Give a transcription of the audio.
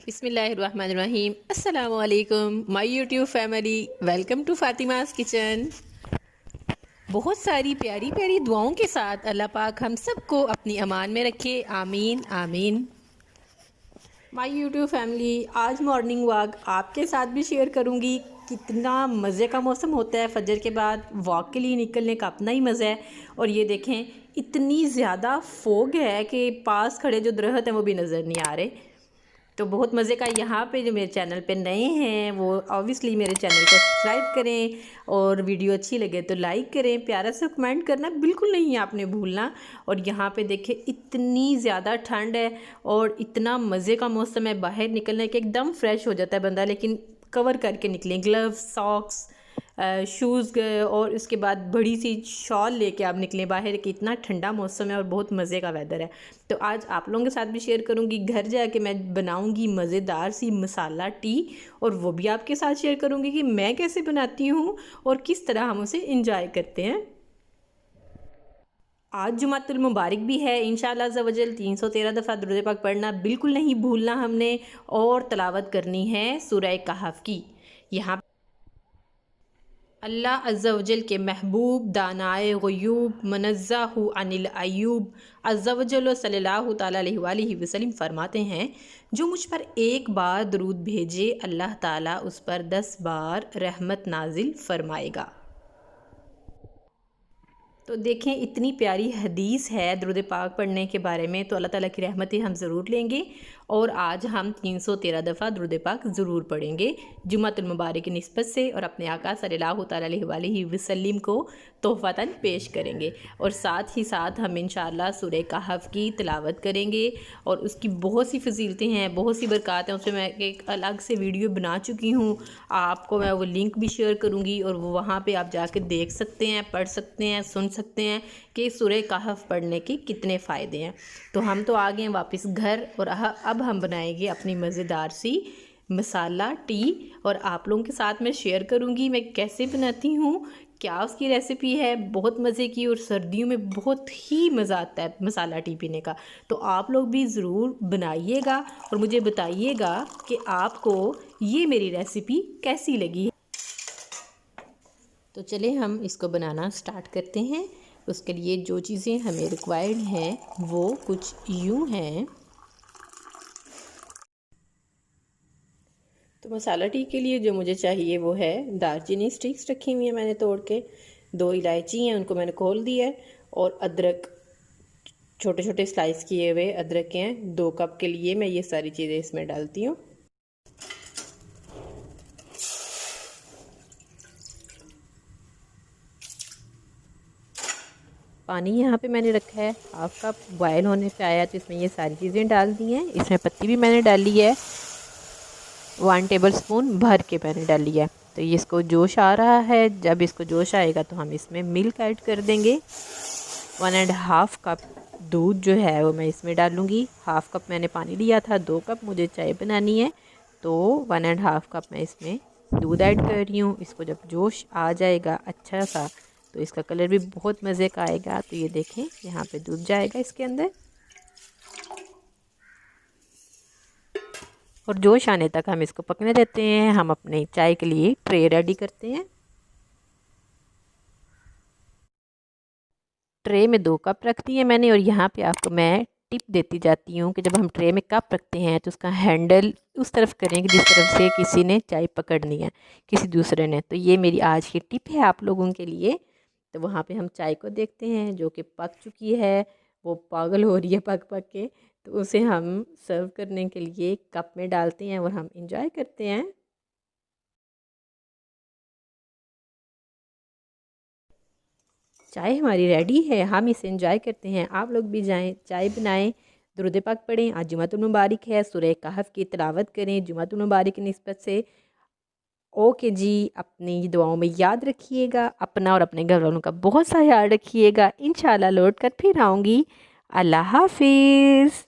बिस्मिल्लाहिर्रहमानिर्रहीम। अस्सलामु अलैकुम my YouTube family, welcome to Fatima's kitchen. बहुत सारी प्यारी प्यारी दुआओं के साथ अल्लाह पाक हम सबको अपनी अमान में रखे, आमीन आमीन। माय यूट्यूब फैमिली, आज मॉर्निंग वॉक आपके साथ भी शेयर करूंगी। कितना मज़े का मौसम होता है फजर के बाद वॉक के लिए निकलने का, अपना ही मज़ा है। और ये देखें, इतनी ज़्यादा फोग है कि पास खड़े जो दरख्त हैं वो भी नज़र नहीं आ रहे। तो बहुत मज़े का। यहाँ पे जो मेरे चैनल पे नए हैं वो ऑब्वियसली मेरे चैनल को सब्सक्राइब करें, और वीडियो अच्छी लगे तो लाइक करें, प्यारा सा कमेंट करना बिल्कुल नहीं आपने भूलना। और यहाँ पे देखें, इतनी ज़्यादा ठंड है और इतना मज़े का मौसम है, बाहर निकलने के एकदम फ्रेश हो जाता है बंदा, लेकिन कवर करके निकलें, ग्लव्स, सॉक्स, शूज़ और उसके बाद बड़ी सी शॉल लेके आप निकलें बाहर, कि इतना ठंडा मौसम है और बहुत मज़े का वेदर है। तो आज आप लोगों के साथ भी शेयर करूंगी, घर जाके मैं बनाऊंगी मज़ेदार सी मसाला टी, और वो भी आपके साथ शेयर करूंगी कि मैं कैसे बनाती हूँ और किस तरह हम उसे इंजॉय करते हैं। आज जुमातुल मुबारक भी है, इंशाअल्लाह अज़्ज़ा वजल 313 दफ़ा दुरूद पाक पढ़ना बिल्कुल नहीं भूलना हमने, और तलावत करनी है सूरह कहफ की। यहाँ अल्लाह अज़्ज़ा वजल के महबूब दानाए ग़ुयूब मुनज़्ज़हु अनिल अय्यूब अज़्ज़ा वजल सल्लल्लाहु तआला अलैहि वसल्लम फरमाते हैं, जो मुझ पर एक बार दरूद भेजे अल्लाह ताला उस पर 10 बार रहमत नाजिल फरमाएगा। तो देखें, इतनी प्यारी हदीस है दरूद पाक पढ़ने के बारे में, तो अल्लाह ताला की रहमतें हम ज़रूर लेंगे। और आज हम 313 दफ़ा दरूद पाक ज़रूर पढ़ेंगे जुम्मतुल मुबारक की निस्बत से, और अपने आका सल्लल्लाहु अलैहि वसल्लम को तोहफ़तन पेश करेंगे। और साथ ही साथ हम इंशाअल्लाह सूरह कहफ की तिलावत करेंगे, और उसकी बहुत सी फजीलतें हैं, बहुत सी बरक़ात हैं। उसमें मैं एक अलग से वीडियो बना चुकी हूँ, आपको मैं वो लिंक भी शेयर करूँगी, और वो वहाँ पे आप जाके देख सकते हैं, पढ़ सकते हैं, सुन सकते हैं कि सूरह कहफ पढ़ने के कितने फ़ायदे हैं। तो हम तो आ गए वापस घर, और अब हम बनाएंगे अपनी मज़ेदार सी मसाला टी, और आप लोगों के साथ मैं शेयर करूँगी मैं कैसे बनाती हूँ, क्या उसकी रेसिपी है, बहुत मज़े की। और सर्दियों में बहुत ही मज़ा आता है मसाला टी पीने का। तो आप लोग भी ज़रूर बनाइएगा और मुझे बताइएगा कि आपको ये मेरी रेसिपी कैसी लगी। तो चले हम इसको बनाना स्टार्ट करते हैं। उसके लिए जो चीज़ें हमें रिक्वायर्ड हैं वो कुछ यूँ हैं। तो मसाला टी के लिए जो मुझे चाहिए वो है दालचीनी स्टिक्स रखी हुई है मैंने तोड़ के, 2 इलायची हैं उनको मैंने खोल दिया है, और अदरक छोटे छोटे स्लाइस किए हुए अदरक के हैं। 2 कप के लिए मैं ये सारी चीज़ें इसमें डालती हूँ। पानी यहाँ पे मैंने रखा है, हाफ कप बॉयल होने पे आया, तो इसमें ये सारी चीज़ें डाल दी हैं। इसमें पत्ती भी मैंने डाली है, 1 टेबल स्पून भर के मैंने डाली है। तो ये इसको जोश आ रहा है, जब इसको जोश आएगा तो हम इसमें मिल्क ऐड कर देंगे। 1.5 कप दूध जो है वो मैं इसमें डालूँगी। 1/2 कप मैंने पानी लिया था, 2 कप मुझे चाय बनानी है, तो 1.5 कप मैं इसमें दूध ऐड कर रही हूँ। इसको जब जोश आ जाएगा अच्छा सा, तो इसका कलर भी बहुत मज़े का आएगा। तो ये देखें, यहाँ पे दूध जाएगा इसके अंदर, और जोश आने तक हम इसको पकने देते हैं। हम अपने चाय के लिए ट्रे रेडी करते हैं। ट्रे में 2 कप रख दिए मैंने, और यहाँ पे आपको मैं टिप देती जाती हूँ कि जब हम ट्रे में कप रखते हैं तो उसका हैंडल उस तरफ करें कि जिस तरफ से किसी ने चाय पकड़नी है, किसी दूसरे ने। तो ये मेरी आज की टिप है आप लोगों के लिए। तो वहाँ पे हम चाय को देखते हैं जो कि पक चुकी है, वो पागल हो रही है पक पक के। तो उसे हम सर्व करने के लिए कप में डालते हैं और हम इंजॉय करते हैं। चाय हमारी रेडी है, हम इसे एंजॉय करते हैं। आप लोग भी जाएं, चाय बनाएं, दुरूद पाक पढ़ें। आज जुमातुल मुबारक है, सूरह कहफ की तिलावत करें जुमातुल मुबारक की निस्बत से। ओके जी, अपनी दुआओं में याद रखिएगा, अपना और अपने घर वालों का बहुत सा ख्याल रखिएगा। इंशाल्लाह लौट कर फिर आऊँगी। अल्लाह हाफिज़।